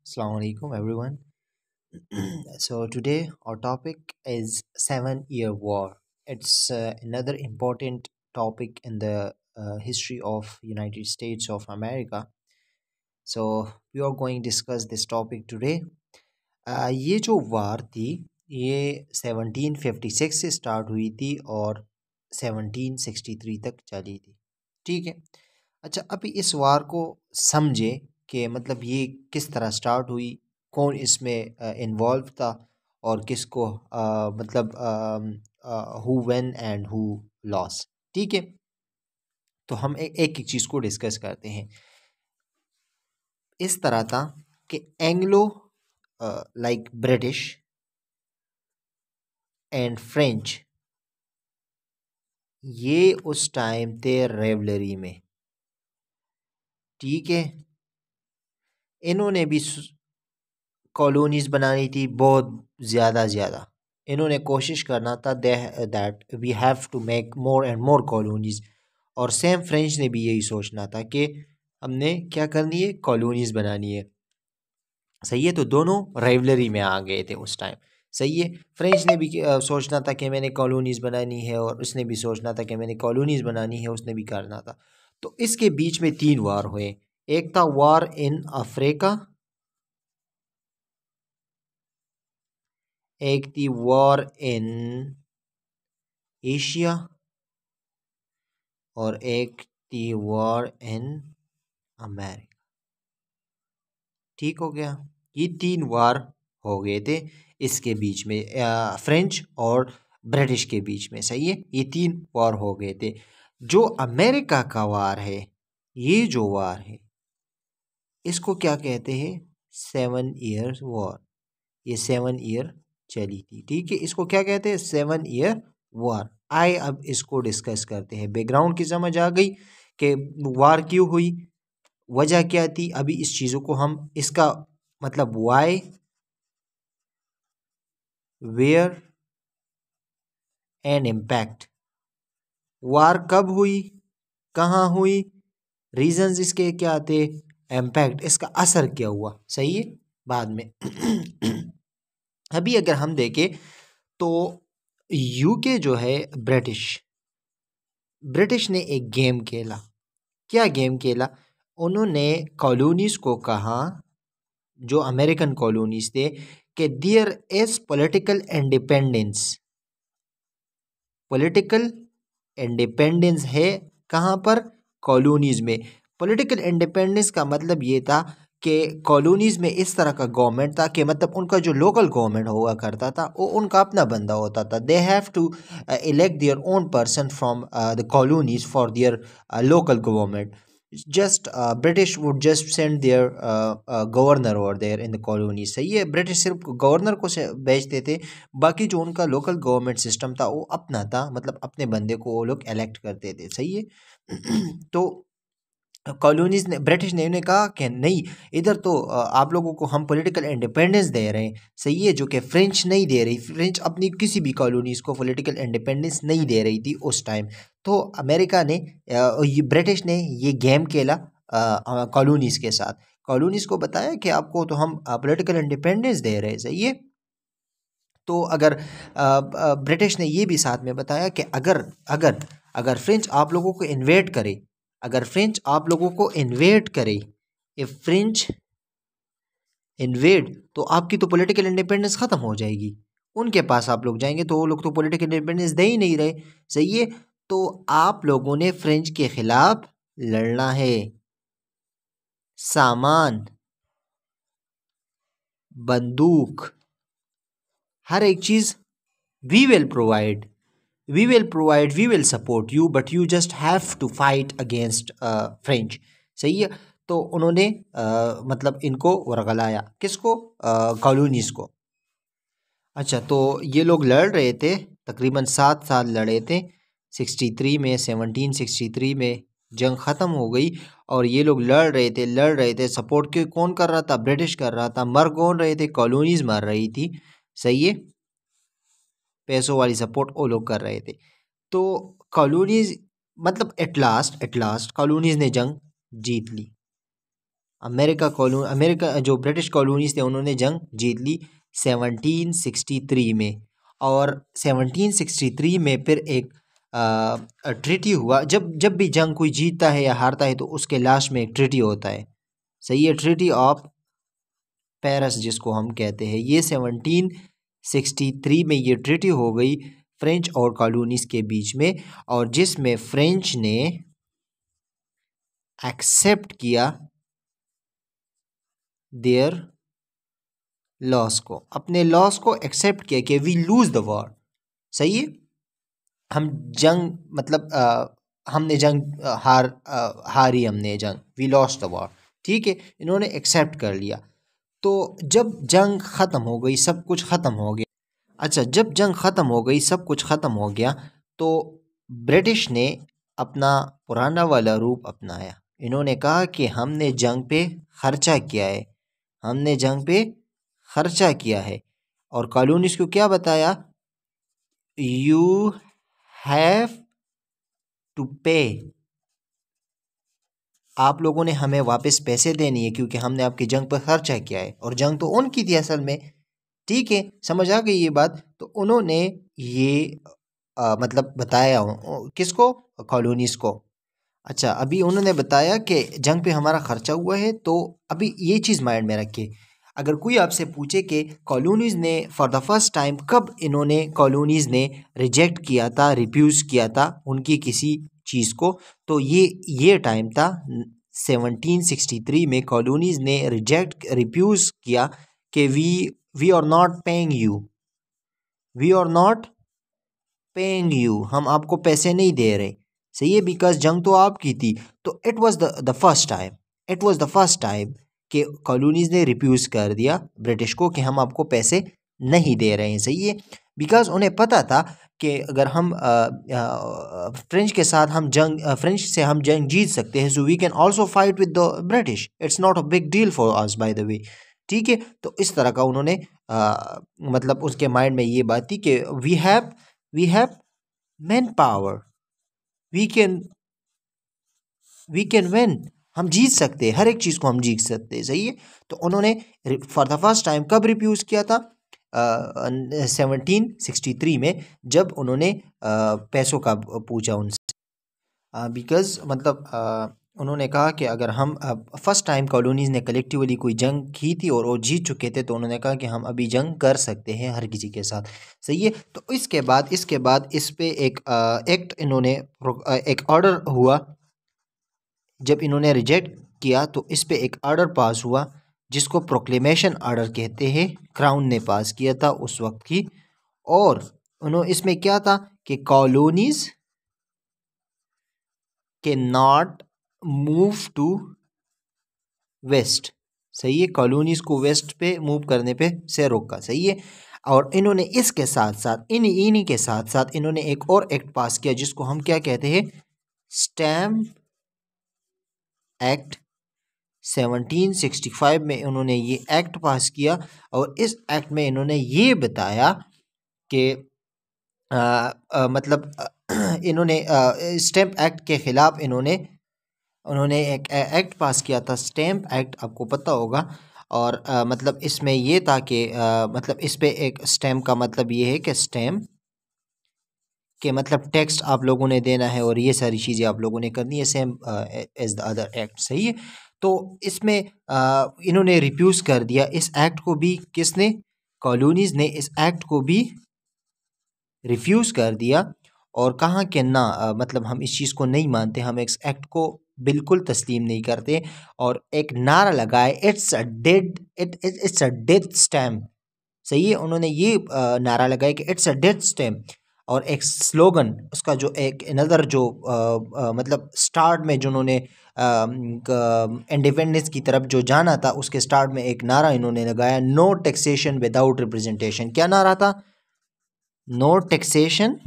Assalamu alaikum everyone. So today our topic is 7 Year War. It's another important topic in the history of United States of America. So we are going to discuss this topic today. ये जो वार थी ये 1756 से start हुई थी और 1763 तक चली थी। ठीक है। अच्छा, अभी इस वार को समझे कि मतलब ये किस तरह स्टार्ट हुई, कौन इसमें इन्वॉल्व था और किसको मतलब who when and who loss. ठीक है, तो हम एक एक चीज़ को डिस्कस करते हैं। इस तरह था कि Anglo like British and French ये उस टाइम थे रेवलरी में। ठीक है, इन्होंने भी कॉलोनीज बनानी थी बहुत ज़्यादा। इन्होंने कोशिश करना था that we have to make more and more colonies. और सेम फ्रेंच ने भी यही सोचना था कि हमने क्या करनी है, कॉलोनीज बनानी है। सही है, तो दोनों राइवलरी में आ गए थे उस टाइम। सही है, फ्रेंच ने भी सोचना था कि मैंने कॉलोनीज बनानी है और उसने भी सोचना था कि मैंने कॉलोनीज बनानी है, उसने भी करना था। तो इसके बीच में तीन वार हुए। एक था वार इन अफ्रीका, एक थी वॉर इन एशिया और एक थी वॉर इन अमेरिका। ठीक हो गया, ये तीन वार हो गए थे इसके बीच में, फ्रेंच और ब्रिटिश के बीच में। सही है, ये तीन वार हो गए थे। जो अमेरिका का वार है, ये जो वार है इसको क्या कहते हैं, 7 ईयर्स वॉर। ये 7 ईयर चली थी। ठीक है, इसको क्या कहते हैं, 7 ईयर वॉर। आए अब इसको डिस्कस करते हैं। बैकग्राउंड की समझ आ गई कि वार क्यों हुई, वजह क्या थी। अभी इस चीज़ों को हम इसका मतलब वाई, वेयर एंड इम्पैक्ट, वार कब हुई, कहाँ हुई, रीजंस इसके क्या थे, इम्पैक्ट इसका असर क्या हुआ। सही है, बाद में अभी अगर हम देखें तो यूके जो है, ब्रिटिश ब्रिटिश ने एक गेम खेला। क्या गेम खेला, उन्होंने कॉलोनीज को कहा, जो अमेरिकन कॉलोनीज थे, कि there is political independence. Political independence है कहाँ पर, कॉलोनीज में। पॉलिटिकल इंडिपेंडेंस का मतलब ये था कि कॉलोनीज में इस तरह का गवर्नमेंट था कि मतलब उनका जो लोकल गवर्नमेंट हुआ करता था वो उनका अपना बंदा होता था। They have to elect their own person from the colonies for their local government. Just British would just send their governor over there in the colony. सही है, ब्रिटिश सिर्फ गवर्नर को से भेजते थे, बाकी जो उनका लोकल गवर्नमेंट सिस्टम था वो अपना था, मतलब अपने बंदे को वो लोग इलेक्ट करते थे। सही है तो कॉलोनीज ने, ब्रिटिश ने उन्हें कहा कि नहीं, इधर तो आप लोगों को हम पॉलिटिकल इंडिपेंडेंस दे रहे हैं। सही है, जो कि फ्रेंच नहीं दे रही। फ्रेंच अपनी किसी भी कॉलोनीज को पॉलिटिकल इंडिपेंडेंस नहीं दे रही थी उस टाइम। तो अमेरिका ने ब्रिटिश ने ये गेम खेला कॉलोनीज के साथ। कॉलोनीज को बताया कि आपको तो हम पॉलिटिकल इंडिपेंडेंस दे रहे हैं। सही है, तो अगर ब्रिटिश ने ये भी साथ में बताया कि अगर अगर अगर फ्रेंच आप लोगों को इन्वेट करे, अगर फ्रेंच आप लोगों को इन्वेट करे, इफ फ्रेंच इन्वेड, तो आपकी तो पॉलिटिकल इंडिपेंडेंस ख़त्म हो जाएगी। उनके पास आप लोग जाएंगे तो वो लोग तो पॉलिटिकल इंडिपेंडेंस दे ही नहीं रहे। सही है, तो आप लोगों ने फ्रेंच के खिलाफ लड़ना है। सामान, बंदूक, हर एक चीज़ we will provide, we will support you, but you just have to fight against French. सही है, तो उन्होंने मतलब इनको वर्गलाया, किसको, कॉलोनीज को। अच्छा, तो ये लोग लड़ रहे थे, तकरीबन 7 साल लड़े थे। 63 में, 1763 में जंग ख़त्म हो गई और ये लोग लड़ रहे थे। सपोर्ट के कौन कर रहा था, ब्रिटिश कर रहा था। मर कौन रहे थे, कॉलोनीज मर रही थी। सही है, पैसों वाली सपोर्ट वो लोग कर रहे थे। तो कॉलोनीज मतलब एट लास्ट कॉलोनीज ने जंग जीत ली। अमेरिका जो ब्रिटिश कॉलोनीज थे उन्होंने जंग जीत ली 1763 में। और 1763 में फिर एक ट्रीटी हुआ। जब जब भी जंग कोई जीतता है या हारता है तो उसके लास्ट में एक ट्रीटी होता है, सही है, ट्रीटी ऑफ पेरिस जिसको हम कहते हैं। ये 1763 में ये ट्रीटी हो गई फ्रेंच और कॉलोनीज के बीच में, और जिसमें फ्रेंच ने एक्सेप्ट किया देयर लॉस को, अपने लॉस को एक्सेप्ट किया कि वी लूज द वॉर, सही है, हम जंग मतलब हमने जंग हारी, हमने जंग, वी लॉस्ट द वॉर, ठीक है, इन्होंने एक्सेप्ट कर लिया। तो जब जंग ख़त्म हो गई, सब कुछ ख़त्म हो गया। अच्छा, जब जंग ख़त्म हो गई, सब कुछ ख़त्म हो गया, तो ब्रिटिश ने अपना पुराना वाला रूप अपनाया। इन्होंने कहा कि हमने जंग पे खर्चा किया है, हमने जंग पे खर्चा किया है। और कॉलोनीज को क्या बताया, यू हैव टू पे, आप लोगों ने हमें वापस पैसे देनी है क्योंकि हमने आपकी जंग पर खर्चा किया है। और जंग तो उनकी थी असल में, ठीक है, समझ आ गई ये बात। तो उन्होंने ये मतलब बताया किसको, कॉलोनीज को। अच्छा, अभी उन्होंने बताया कि जंग पे हमारा खर्चा हुआ है। तो अभी ये चीज़ माइंड में रखिए, अगर कोई आपसे पूछे कि कॉलोनीज ने फॉर द फर्स्ट टाइम कब इन्होंने कॉलोनीज ने रिजेक्ट किया था, रिफ्यूज़ किया था उनकी किसी चीज़ को, तो ये टाइम था 1763 में। कॉलोनीज ने रिफ्यूज़ किया कि we are not paying you, we are not paying you, हम आपको पैसे नहीं दे रहे, सही है, बिकॉज जंग तो आपकी थी। तो it was the first time, it was the first time कि कॉलोनीज ने रिफ्यूज़ कर दिया ब्रिटिश को कि हम आपको पैसे नहीं दे रहे हैं, सही है, बिकॉज उन्हें पता था कि अगर हम फ्रेंच के साथ हम जंग फ्रेंच से हम जंग जीत सकते हैं, so we can also fight with the British, it's not a big deal for us by the way, ठीक है। तो इस तरह का उन्होंने मतलब उसके माइंड में ये बात थी कि we have man power, we can win, हम जीत सकते हैं, हर एक चीज़ को हम जीत सकते हैं, सही है। तो उन्होंने फॉर द फर्स्ट टाइम कब रिफ्यूज़ किया था, 1763 में, जब उन्होंने पैसों का पूछा उनसे, बिकॉज़ मतलब उन्होंने कहा कि अगर हम फर्स्ट टाइम कॉलोनीज़ ने कलेक्टिवली कोई जंग की थी और वो जीत चुके थे, तो उन्होंने कहा कि हम अभी जंग कर सकते हैं हर किसी के साथ, सही है। तो इसके बाद इस पे एक एक्ट इन्होंने एक ऑर्डर हुआ, जब इन्होंने रिजेक्ट किया तो इस पे एक ऑर्डर पास हुआ जिसको प्रोक्लेमेशन ऑर्डर कहते हैं, क्राउन ने पास किया था उस वक्त की। और उन्होंने इसमें क्या था कि कॉलोनीज के नॉट मूव टू वेस्ट, सही है, कॉलोनीज को वेस्ट पे मूव करने पे से रोका, सही है। और इन्होंने इसके साथ साथ इन्हीं के साथ साथ इन्होंने एक और एक्ट पास किया जिसको हम क्या कहते हैं, स्टैम्प एक्ट। 1765 में इन्होंने ये एक्ट पास किया, और इस एक्ट में इन्होंने ये बताया कि मतलब इन्होंने स्टैम्प एक्ट के ख़िलाफ़ उन्होंने एक एक्ट पास किया था, स्टैम्प एक्ट, आपको पता होगा। और मतलब इसमें ये था कि मतलब इस पे एक स्टैम्प का मतलब ये है कि स्टैम्प के मतलब टेक्स्ट आप लोगों ने देना है और ये सारी चीज़ें आप लोगों ने करनी है, same as the other act, सही है। तो इसमें इन्होंने रिफ्यूज़ कर दिया इस एक्ट को भी, किसने, कॉलोनीज़ ने इस एक्ट को भी रिफ्यूज़ कर दिया और कहा कि ना मतलब हम इस चीज़ को नहीं मानते, हम इस एक्ट को बिल्कुल तस्लीम नहीं करते। और एक नारा लगाए, इट्स अ डेथ स्टैम्प, सही है, उन्होंने ये नारा लगाया कि इट्स अ डेथ स्टैम्प। और एक स्लोगन उसका जो एक अनदर जो मतलब स्टार्ट में जो उन्होंने इंडिपेंडेंस की तरफ जो जाना था, उसके स्टार्ट में एक नारा इन्होंने लगाया, नो टैक्सेशन विदाउट रिप्रेजेंटेशन। क्या नारा था, नो टैक्सेशन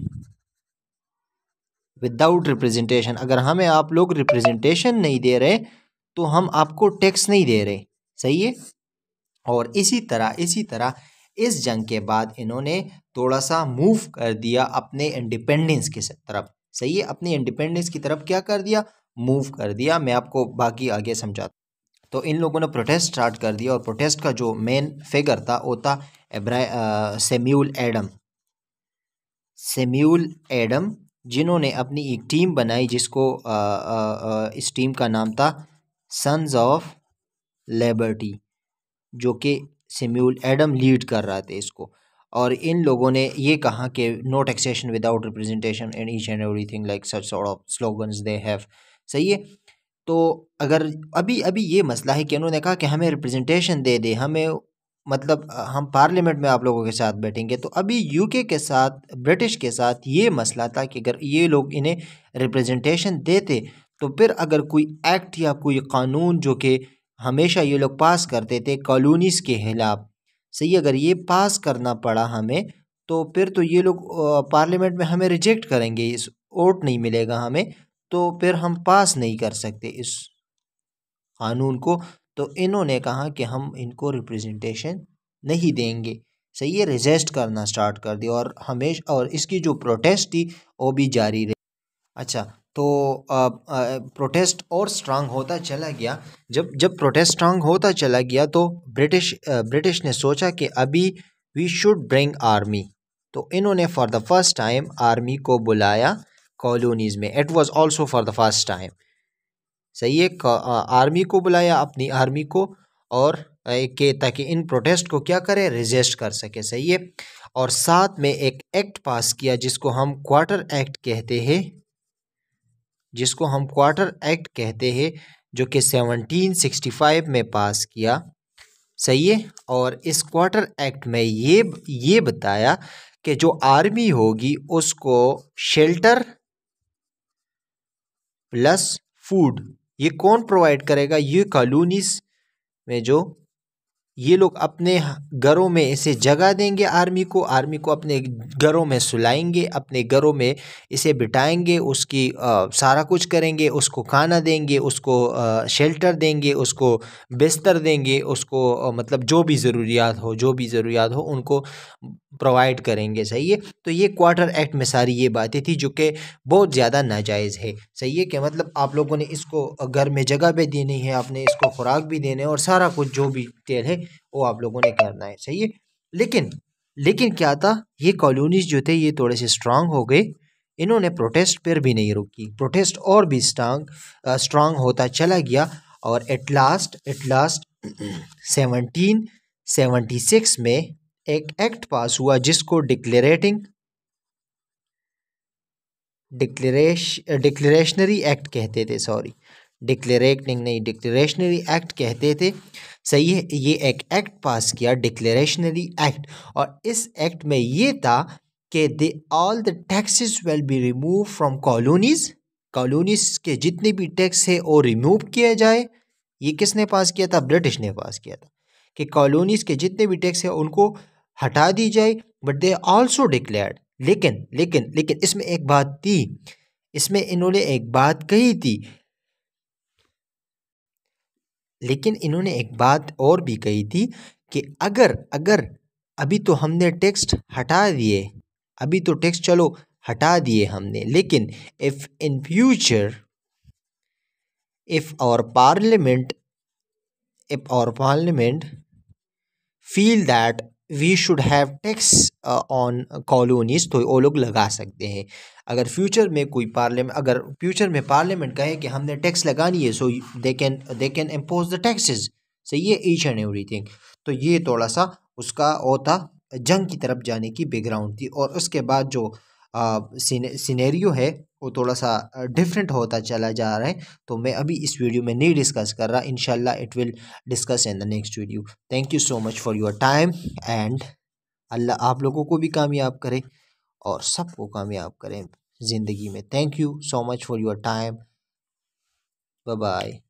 विदाउट रिप्रेजेंटेशन, अगर हमें आप लोग रिप्रेजेंटेशन नहीं दे रहे तो हम आपको टैक्स नहीं दे रहे, सही है। और इसी तरह इस जंग के बाद इन्होंने थोड़ा सा मूव कर दिया अपने इंडिपेंडेंस की तरफ, सही है, अपने इंडिपेंडेंस की तरफ क्या कर दिया, मूव कर दिया। मैं आपको बाकी आगे समझाता तो इन लोगों ने प्रोटेस्ट स्टार्ट कर दिया और प्रोटेस्ट का जो मेन फिगर था वो था सेम्यूल एडम, जिन्होंने अपनी एक टीम बनाई जिसको इस टीम का नाम था सन्स ऑफ लिबर्टी, जो कि सेम्यूल एडम लीड कर रहा था इसको। और इन लोगों ने ये कहा कि no taxation without representation in each and everything like such sort of slogans they have. सही है। तो अगर अभी अभी ये मसला है कि उन्होंने कहा कि हमें रिप्रेजेंटेशन दे दे, हमें मतलब हम पार्लियामेंट में आप लोगों के साथ बैठेंगे। तो अभी यूके के साथ ब्रिटिश के साथ ये मसला था कि अगर ये लोग इन्हें रिप्रेजेंटेशन देते तो फिर अगर कोई एक्ट या कोई कानून जो कि हमेशा ये लोग पास करते थे कॉलोनीज़ के खिलाफ, सही, अगर ये पास करना पड़ा हमें तो फिर तो ये लोग पार्लियामेंट में हमें रिजेक्ट करेंगे, इस वोट नहीं मिलेगा हमें, तो फिर हम पास नहीं कर सकते इस कानून को। तो इन्होंने कहा कि हम इनको रिप्रेजेंटेशन नहीं देंगे। सही है, रेजिस्ट करना स्टार्ट कर दिया और हमेशा, और इसकी जो प्रोटेस्ट थी वो भी जारी रही। अच्छा, तो प्रोटेस्ट और स्ट्रांग होता चला गया। जब जब प्रोटेस्ट स्ट्रांग होता चला गया तो ब्रिटिश ने सोचा कि अभी वी शुड ब्रिंग आर्मी। तो इन्होंने for the first time army को बुलाया कॉलोनीज़ में। It was also for the first time. सही है, आर्मी को बुलाया, अपनी आर्मी को, और के ताकि इन प्रोटेस्ट को क्या करे, रेजिस्ट कर सके। सही है। और साथ में एक एक्ट पास किया जिसको हम क्वार्टर एक्ट कहते हैं, जो कि 1765 में पास किया। सही है। और इस क्वार्टर एक्ट में ये बताया कि जो आर्मी होगी उसको शेल्टर प्लस फूड ये कौन प्रोवाइड करेगा, ये कॉलोनीज में जो ये लोग अपने घरों में इसे जगह देंगे आर्मी को अपने घरों में सुलाएंगे, अपने घरों में इसे बिठाएंगे, उसकी सारा कुछ करेंगे, उसको खाना देंगे, उसको शेल्टर देंगे, उसको बिस्तर देंगे, उसको मतलब जो भी ज़रूरियात हो उनको प्रोवाइड करेंगे। सही है। तो ये क्वार्टर एक्ट में सारी ये बातें थी जो कि बहुत ज़्यादा नाजायज़ है। सही है कि मतलब आप लोगों ने इसको घर में जगह भी देनी है, आपने इसको खुराक भी देने और सारा कुछ जो भी तेल है वो आप लोगों ने करना है। सही है। लेकिन क्या था, ये कॉलोनीज जो थे ये थोड़े से स्ट्रांग हो गए। इन्होंने प्रोटेस्ट पर भी नहीं रुकी, प्रोटेस्ट और भी स्ट्रांग होता चला गया। और एट लास्ट 1776 में एक एक्ट पास हुआ जिसको डिक्लेरेशनरी एक्ट कहते थे। सॉरी, डिक्लेरेटिंग नहीं, डिक्लेरेशनरी एक्ट कहते थे। सही है। ये एक एक्ट पास किया, डिक्लेरेशनरी एक्ट। और इस एक्ट में ये था कि all the taxes will be remove from colonies के जितने भी टैक्स है वो रिमूव किया जाए। ये किसने पास किया था, ब्रिटिश ने पास किया था कि कॉलोनीज के जितने भी टैक्स है उनको हटा दी जाए। बट दे आल्सो डिक्लेयर्ड, लेकिन इसमें एक बात थी, इसमें इन्होंने एक बात कही थी, लेकिन इन्होंने एक बात और भी कही थी कि अगर अभी तो हमने टैक्स हटा दिए, अभी तो टैक्स चलो हटा दिए हमने, लेकिन if in future if our parliament feel that we should have tax on colonies, तो वो लोग लगा सकते हैं। अगर फ्यूचर में पार्लियामेंट कहे कि हमने टैक्स लगानी है, so they can impose the taxes. सही है, ईच एंड एवरीथिंग। तो ये थोड़ा सा उसका होता जंग की तरफ जाने की बैकग्राउंड थी। और उसके बाद जो सिनेरियो है वो थोड़ा सा डिफरेंट होता चला जा रहा है। तो मैं अभी इस वीडियो में नहीं डिस्कस कर रहा, इंशाल्लाह it will discuss in the next video. Thank you so much for your time and Allah आप लोगों को भी कामयाब करे और सबको कामयाब करें ज़िंदगी में। Thank you so much for your time. Bye bye.